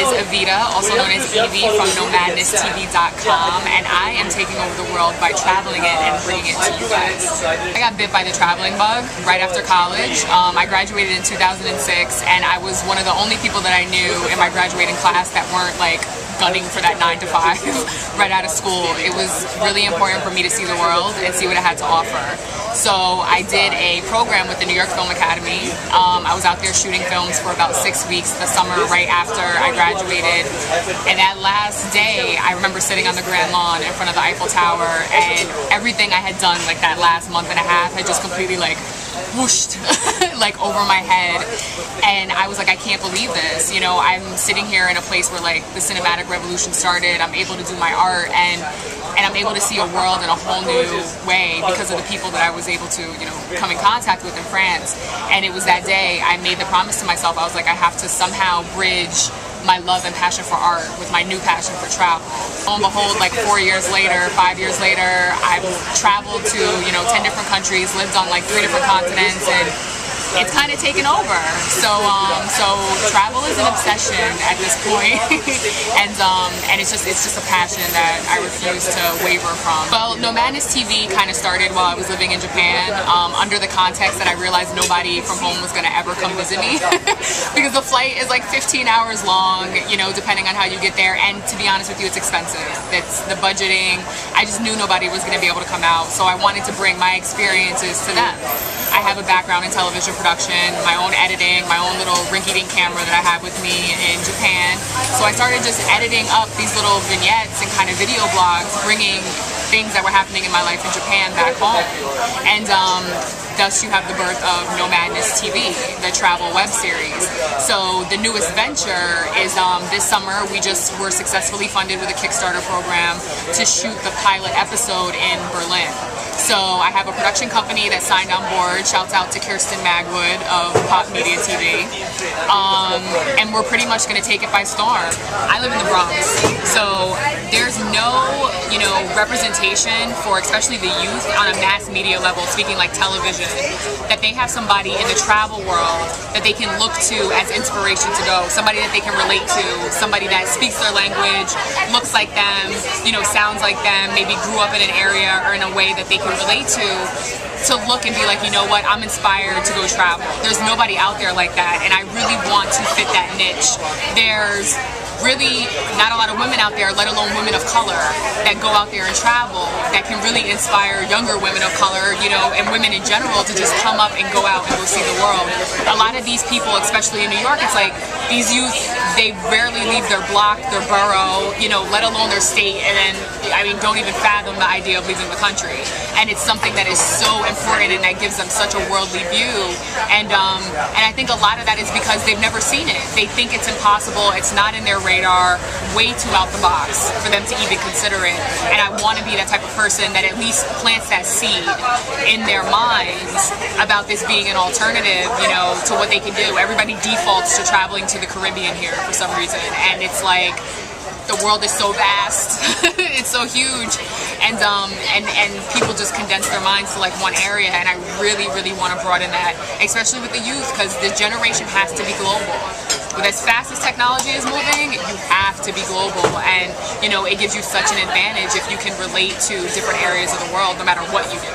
is Evita, also known as Evie from nomadnesstv.com, and I am taking over the world by traveling it and bringing it to you guys. I got bit by the traveling bug right after college. I graduated in 2006, and I was one of the only people that I knew in my graduating class that weren't like gunning for that 9 to 5 right out of school. It was really important for me to see the world and see what it had to offer. So I did a program with the New York Film Academy. I was out there shooting films for about 6 weeks the summer right after I graduated. And that last day, I remember sitting on the Grand Lawn in front of the Eiffel Tower, and everything I had done like that last month and a half had just completely like whooshed like over my head. And I was like, I can't believe this. You know, I'm sitting here in a place where like the cinematic revolution started. I'm able to do my art, and I'm able to see a world in a whole new way because of the people that I was able to, you know, come in contact with in France. And it was that day I made the promise to myself. I was like, I have to somehow bridge my love and passion for art with my new passion for travel. Lo and behold, like 4 years later, 5 years later, I've traveled to, you know, 10 different countries, lived on like 3 different continents, and it's kind of taken over. So travel is an obsession at this point, and it's just a passion that I refuse to waver from. Well, Nomadness TV kind of started while I was living in Japan, under the context that I realized nobody from home was going to ever come visit me because the flight is like 15 hours long, you know, depending on how you get there. And to be honest with you, it's expensive. It's the budgeting. I just knew nobody was going to be able to come out, so I wanted to bring my experiences to them. I have a background in television production, my own editing, my own little rinky-dink camera that I have with me in Japan. So I started just editing up these little vignettes and kind of video blogs, bringing things that were happening in my life in Japan back home. And thus you have the birth of Nomadness TV, the travel web series. So the newest venture is this summer we just were successfully funded with a Kickstarter program to shoot the pilot episode in Berlin. So I have a production company that signed on board. Shouts out to Kirsten Magwood of Pop Media TV. And we're pretty much going to take it by storm. I live in the Bronx, so there's no, you know, representation for especially the youth on a mass media level, speaking like television, that they have somebody in the travel world that they can look to as inspiration to go, somebody that they can relate to, somebody that speaks their language, looks like them, you know, sounds like them, maybe grew up in an area or in a way that they can relate to look and be like, you know what, I'm inspired to go travel. There's nobody out there like that, and I really want to fit that niche. There's really not a lot of women out there, let alone women of color, that go out there and travel, that can really inspire younger women of color, you know, and women in general to just come up and go out and go see the world. A lot of these people, especially in New York, it's like these youth, they rarely leave their block, their borough, you know, let alone their state, and then, I mean, don't even fathom the idea of leaving the country. And it's something that is so important and that gives them such a worldly view. And I think a lot of that is because they've never seen it. They think it's impossible, it's not in their radar, way too out the box for them to even consider it. And I want to be that type of person that at least plants that seed in their minds about this being an alternative, you know, to what they can do. Everybody defaults to traveling to the Caribbean here for some reason, and it's like, the world is so vast, it's so huge, and people just condense their minds to like one area, and I really want to broaden that, especially with the youth, because the generation has to be global. But as fast as technology is moving, you have to be global, and you know, it gives you such an advantage if you can relate to different areas of the world, no matter what you do.